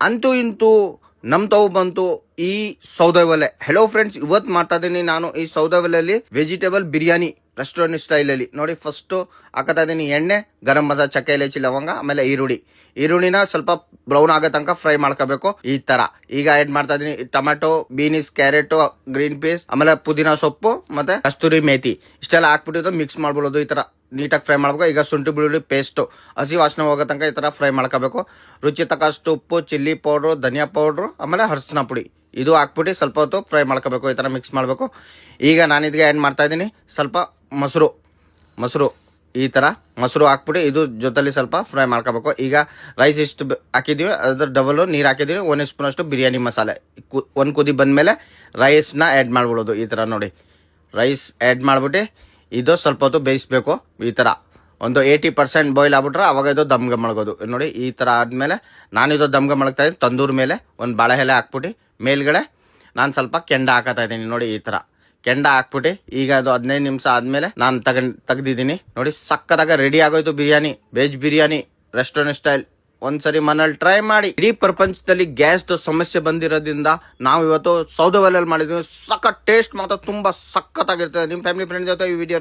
ಅಂತೂ ಇಂತೂ ನಮ್ ತಾವು ಬಂತು ಈ ಸೌದೆ ಒಲೆ. ಹೆಲೋ ಫ್ರೆಂಡ್ಸ್, ಇವತ್ತು ಮಾಡ್ತಾ ಇದೀನಿ ನಾನು ಈ ಸೌದೆ ಒಲೆಯಲ್ಲಿ ವೆಜಿಟೇಬಲ್ ಬಿರಿಯಾನಿ ರೆಸ್ಟೋರೆಂಟ್ ಸ್ಟೈಲ್ ಅಲ್ಲಿ. ನೋಡಿ, ಫಸ್ಟ್ ಹಾಕತಾ ಇದೀನಿ ಎಣ್ಣೆ, ಗರಂ ಮಸಾಲ, ಚಕ್ಕೆ, ಇಲೈಚಿ, ಲವಂಗ, ಆಮೇಲೆ ಈರುಳ್ಳಿನ ಸ್ವಲ್ಪ ಬ್ರೌನ್ ಆಗೋ ತನಕ ಫ್ರೈ ಮಾಡ್ಕೋಬೇಕು ಈ ತರ. ಈಗ ಆಡ್ ಮಾಡ್ತಾ ಇದೀನಿ tomato, beans, carrot, green piece, ಆಮೇಲೆ ಪುದೀನ ಸೊಪ್ಪು ಮತ್ತೆ ಕಸ್ತೂರಿ ಮೇಥಿ ಇಷ್ಟೆಲ್ಲ ಹಾಕ್ಬಿಟ್ಟು ಮಿಕ್ಸ್ ಮಾಡ್ಬಿಡೋದು. ಈ ತರ ನೀಟಾಗಿ ಫ್ರೈ ಮಾಡ್ಬೇಕು. ಈಗ ಶುಂಠಿ ಬೆಳ್ಳುಳ್ಳಿ ಪೇಸ್ಟು ಹಸಿ ವಾಸನೆ ಹೋಗೋ ತನಕ ಈ ಥರ ಫ್ರೈ ಮಾಡ್ಕೋಬೇಕು. ರುಚಿ ತಕ್ಕಷ್ಟು ಉಪ್ಪು, ಚಿಲ್ಲಿ ಪೌಡ್ರು, ಧನಿಯಾ ಪೌಡ್ರು, ಆಮೇಲೆ ಅರಿಶಿನ ಪುಡಿ ಇದು ಹಾಕ್ಬಿಟ್ಟು ಸ್ವಲ್ಪ ಹೊತ್ತು ಫ್ರೈ ಮಾಡ್ಕೋಬೇಕು. ಈ ಥರ ಮಿಕ್ಸ್ ಮಾಡಬೇಕು. ಈಗ ನಾನು ಇದಕ್ಕೆ ಆ್ಯಡ್ ಮಾಡ್ತಾ ಇದ್ದೀನಿ ಸ್ವಲ್ಪ ಮೊಸರು ಈ ಥರ ಮೊಸರು ಹಾಕ್ಬಿಟ್ಟು ಇದು ಜೊತೆಲಿ ಸ್ವಲ್ಪ ಫ್ರೈ ಮಾಡ್ಕೋಬೇಕು. ಈಗ ರೈಸ್ ಇಷ್ಟು ಹಾಕಿದ್ದೀವಿ, ಅದ್ರ ಡಬಲು ನೀರು ಹಾಕಿದ್ದೀವಿ. 1 ಸ್ಪೂನ್ ಅಷ್ಟು ಬಿರಿಯಾನಿ ಮಸಾಲೆ. ಒಂದು ಕುದಿ ಬಂದಮೇಲೆ ರೈಸ್ನ ಆ್ಯಡ್ ಮಾಡ್ಬಿಡೋದು. ಈ ಥರ ನೋಡಿ, ರೈಸ್ ಆ್ಯಡ್ ಮಾಡಿಬಿಟ್ಟು ಇದು ಸ್ವಲ್ಪ ಹೊತ್ತು ಬೇಯಿಸ್ಬೇಕು. ಈ ಥರ ಒಂದು 80% ಬಾಯ್ಲ್ ಆಗ್ಬಿಟ್ರೆ ಅವಾಗ ಇದು ದಮ್ಗೆ ಮಳಗೋದು. ನೋಡಿ, ಈ ಥರ ಆದಮೇಲೆ ನಾನಿದು ದಮ್ಗೆ ಮಳಗ್ತಾ ಇದ್ದೀನಿ. ತಂದೂರ ಮೇಲೆ ಒಂದು ಬಾಳೆ ಎಲೆ ಹಾಕ್ಬಿಟ್ಟು ಮೇಲ್ಗಡೆ ನಾನು ಸ್ವಲ್ಪ ಕೆಂಡ ಹಾಕತಾ ಇದ್ದೀನಿ. ನೋಡಿ, ಈ ಥರ ಕೆಂಡ ಹಾಕ್ಬಿಟ್ಟು ಈಗ ಅದು 15 ನಿಮಿಷ ಆದಮೇಲೆ ನಾನು ತೆಗ್ದಿದ್ದೀನಿ. ನೋಡಿ, ಸಕ್ಕತ್ತಾಗ ರೆಡಿ ಆಗೋಯ್ತು biryani, veg biryani restaurant style. ಒಂದ್ಸರಿ ಮನೇಲಿ ಟ್ರೈ ಮಾಡಿ. ಇಡೀ ಪ್ರಪಂಚದಲ್ಲಿ ಗ್ಯಾಸ್ದು ಸಮಸ್ಯೆ ಬಂದಿರೋದ್ರಿಂದ ನಾವು ಇವತ್ತು ಸೌದೆ ಒಲೆಯಲ್ಲಿ ಮಾಡಿದ್ವಿ. ಸಖತ್ ಟೇಸ್ಟ್ ಮಾತ್ರ ತುಂಬಾ ಸಖತ್ತಾಗಿರ್ತದೆ. ನಿಮ್ಮ ಫ್ಯಾಮಿಲಿ ಫ್ರೆಂಡ್ ಜೊತೆ ಈ ವಿಡಿಯೋ